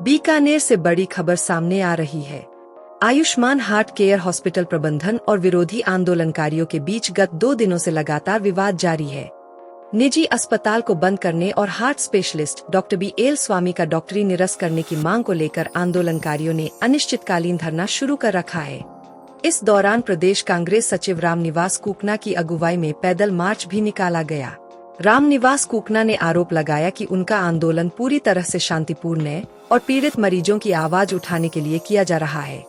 बीकानेर से बड़ी खबर सामने आ रही है। आयुष्मान हार्ट केयर हॉस्पिटल प्रबंधन और विरोधी आंदोलनकारियों के बीच गत 2 दिनों से लगातार विवाद जारी है। निजी अस्पताल को बंद करने और हार्ट स्पेशलिस्ट डॉक्टर BL स्वामी का डॉक्टरी निरस्त करने की मांग को लेकर आंदोलनकारियों ने अनिश्चितकालीन धरना शुरू कर रखा है। इस दौरान प्रदेश कांग्रेस सचिव रामनिवास कुकना की अगुवाई में पैदल मार्च भी निकाला गया। रामनिवास कुकना ने आरोप लगाया कि उनका आंदोलन पूरी तरह से शांतिपूर्ण है और पीड़ित मरीजों की आवाज उठाने के लिए किया जा रहा है।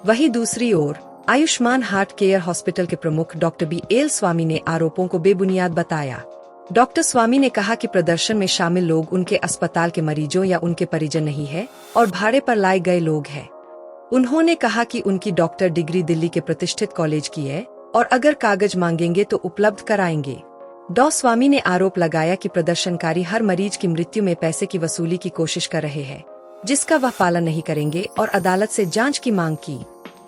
वहीं दूसरी ओर आयुष्मान हार्ट केयर हॉस्पिटल के प्रमुख डॉक्टर BL स्वामी ने आरोपों को बेबुनियाद बताया। डॉक्टर स्वामी ने कहा कि प्रदर्शन में शामिल लोग उनके अस्पताल के मरीजों या उनके परिजन नहीं है और भाड़े पर लाए गए लोग हैं। उन्होंने कहा कि उनकी डॉक्टर डिग्री दिल्ली के प्रतिष्ठित कॉलेज की है और अगर कागज मांगेंगे तो उपलब्ध कराएंगे। डॉ स्वामी ने आरोप लगाया कि प्रदर्शनकारी हर मरीज की मृत्यु में पैसे की वसूली की कोशिश कर रहे हैं, जिसका वह पालन नहीं करेंगे और अदालत से जांच की मांग की।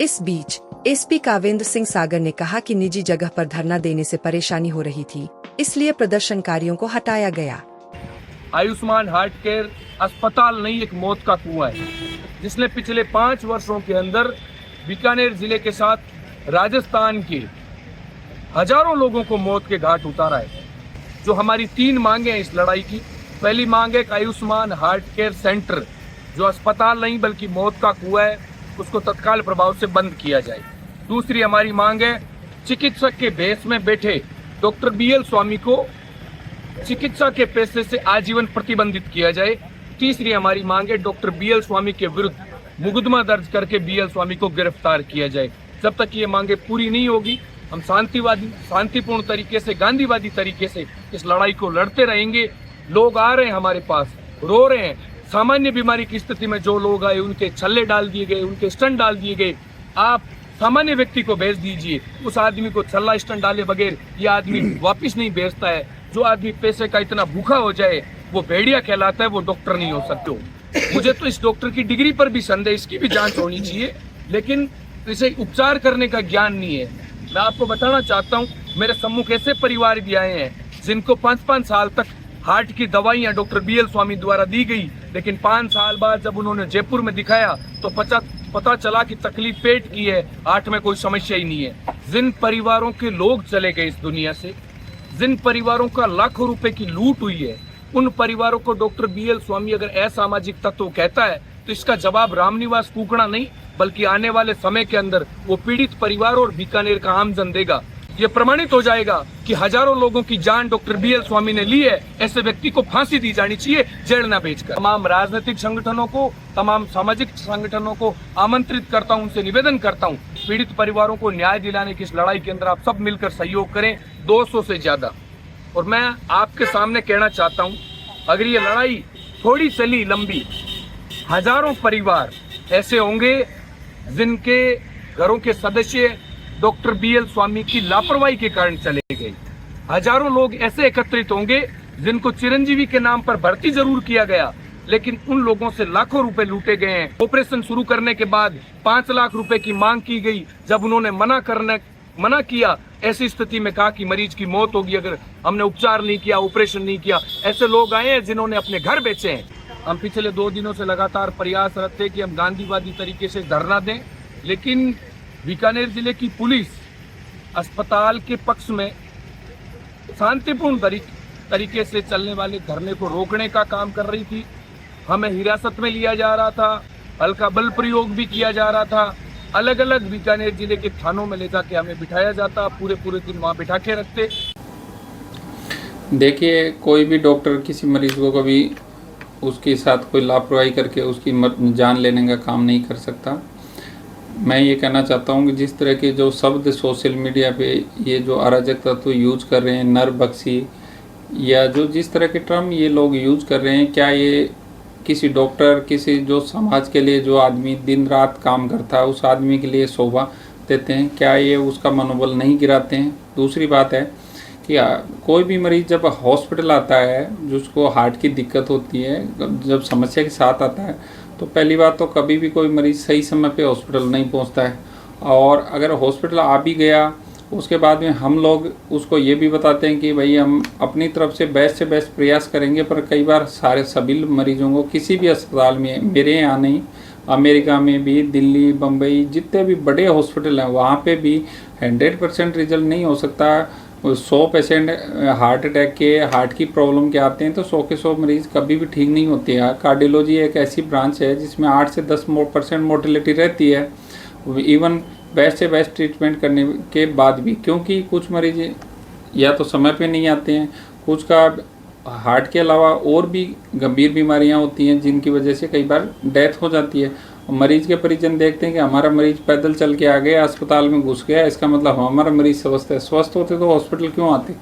इस बीच SP कावेंद्र सिंह सागर ने कहा कि निजी जगह पर धरना देने से परेशानी हो रही थी, इसलिए प्रदर्शनकारियों को हटाया गया। आयुष्मान हार्ट केयर अस्पताल नहीं, एक मौत का कुआं है, जिसने पिछले 5 वर्षों के अंदर बीकानेर जिले के साथ राजस्थान के हजारों लोगों को मौत के घाट उतारा है। जो हमारी 3 मांगे हैं इस लड़ाई की, पहली मांग है आयुष्मान हार्ट केयर सेंटर जो अस्पताल नहीं बल्कि मौत का कुआं है, उसको तत्काल प्रभाव से बंद किया जाए। दूसरी हमारी मांग है चिकित्सक के भेष में बैठे डॉक्टर BL स्वामी को चिकित्सा के पैसे से आजीवन प्रतिबंधित किया जाए। तीसरी हमारी मांग है डॉक्टर BL स्वामी के विरुद्ध मुकदमा दर्ज करके BL स्वामी को गिरफ्तार किया जाए। जब तक ये मांगे पूरी नहीं होगी, हम शांतिपूर्ण तरीके से, गांधीवादी तरीके से इस लड़ाई को लड़ते रहेंगे। लोग आ रहे हैं हमारे पास, रो रहे हैं। सामान्य बीमारी की स्थिति में जो लोग आए उनके छल्ले डाल दिए गए, उनके स्टंट डाल दिए गए। आप सामान्य व्यक्ति को भेज दीजिए, उस आदमी को छल्ला स्टंट डाले बगैर ये आदमी वापिस नहीं भेजता है। जो आदमी पैसे का इतना भूखा हो जाए वो भेड़िया कहलाता है, वो डॉक्टर नहीं हो सकते। मुझे तो इस डॉक्टर की डिग्री पर भी संदेह, इसकी भी जांच होनी चाहिए, लेकिन इसे उपचार करने का ज्ञान नहीं है। मैं आपको बताना चाहता हूँ, मेरे सम्मुख ऐसे परिवार भी आए हैं जिनको 5-5 साल तक हार्ट की दवाइयाँ डॉक्टर BL स्वामी द्वारा दी गई, लेकिन 5 साल बाद जब उन्होंने जयपुर में दिखाया तो पता चला कि तकलीफ पेट की है, हार्ट में कोई समस्या ही नहीं है। जिन परिवारों के लोग चले गए इस दुनिया से, जिन परिवारों का लाखों रुपए की लूट हुई है, उन परिवारों को डॉक्टर BL स्वामी अगर असामाजिक तत्व कहता है तो इसका जवाब रामनिवास कुकना नहीं बल्कि आने वाले समय के अंदर वो पीड़ित परिवार और बीकानेर का आमजन देगा। ये प्रमाणित हो जाएगा कि हजारों लोगों की जान डॉक्टर BL स्वामी ने ली है। ऐसे व्यक्ति को फांसी दी जानी चाहिए, जेल न भेजकर। तमाम राजनीतिक संगठनों को, तमाम सामाजिक संगठनों को आमंत्रित करता हूं, उनसे निवेदन करता हूं, पीड़ित परिवारों को न्याय दिलाने की इस लड़ाई के अंदर आप सब मिलकर सहयोग करें, 200 से ज्यादा। और मैं आपके सामने कहना चाहता हूँ, अगर ये लड़ाई थोड़ी चली लंबी, हजारों परिवार ऐसे होंगे जिनके घरों के सदस्य डॉक्टर BL स्वामी की लापरवाही के कारण चले गए। हजारों लोग ऐसे एकत्रित होंगे जिनको चिरंजीवी के नाम पर भर्ती जरूर किया गया, लेकिन उन लोगों से लाखों रुपए लूटे गए हैं। ऑपरेशन शुरू करने के बाद 5 लाख रुपए की मांग की गई। जब उन्होंने मना किया, ऐसी स्थिति में कहा कि मरीज की मौत होगी अगर हमने उपचार नहीं किया, ऑपरेशन नहीं किया। ऐसे लोग आए हैं जिन्होंने अपने घर बेचे हैं। हम पिछले 2 दिनों से लगातार प्रयासरत थे कि हम गांधीवादी तरीके से धरना दें, लेकिन बीकानेर जिले की पुलिस अस्पताल के पक्ष में शांतिपूर्ण तरीके से चलने वाले धरने को रोकने का काम कर रही थी। हमें हिरासत में लिया जा रहा था, हल्का बल प्रयोग भी किया जा रहा था। अलग अलग बीकानेर जिले के थानों में ले जाके हमें बिठाया जाता, पूरे दिन वहाँ बिठा के रखते। देखिए, कोई भी डॉक्टर किसी मरीज को कभी उसके साथ कोई लापरवाही करके उसकी जान लेने का काम नहीं कर सकता। मैं ये कहना चाहता हूँ कि जिस तरह के जो शब्द सोशल मीडिया पे ये जो अराजक तत्व यूज कर रहे हैं, नरबख्शी या जो जिस तरह के टर्म ये लोग यूज कर रहे हैं, क्या ये किसी डॉक्टर, किसी जो समाज के लिए जो आदमी दिन रात काम करता है उस आदमी के लिए शोभा देते हैं? क्या ये उसका मनोबल नहीं गिराते हैं? दूसरी बात है कि कोई भी मरीज़ जब हॉस्पिटल आता है, जिसको हार्ट की दिक्कत होती है, जब समस्या के साथ आता है, तो पहली बात तो कभी भी कोई मरीज़ सही समय पे हॉस्पिटल नहीं पहुंचता है। और अगर हॉस्पिटल आ भी गया उसके बाद में हम लोग उसको ये भी बताते हैं कि भाई हम अपनी तरफ से बेस्ट प्रयास करेंगे, पर कई बार सभी मरीजों को किसी भी अस्पताल में, मेरे यहाँ नहीं, अमेरिका में भी, दिल्ली, बम्बई, जितने भी बड़े हॉस्पिटल हैं वहाँ पे भी 100% रिजल्ट नहीं हो सकता। 100 पेशेंट हार्ट अटैक के, हार्ट की प्रॉब्लम के आते हैं तो 100 के 100 मरीज कभी भी ठीक नहीं होते हैं। कार्डियोलॉजी एक ऐसी ब्रांच है जिसमें 8 से 10% मोर्टेलिटी रहती है, इवन बेस्ट से बेस्ट ट्रीटमेंट करने के बाद भी, क्योंकि कुछ मरीज या तो समय पे नहीं आते हैं, कुछ का हार्ट के अलावा और भी गंभीर बीमारियां होती हैं जिनकी वजह से कई बार डेथ हो जाती है। मरीज के परिजन देखते हैं कि हमारा मरीज पैदल चल के आ गया, अस्पताल में घुस गया, इसका मतलब हमारा मरीज स्वस्थ है। स्वस्थ होते तो हॉस्पिटल क्यों आते।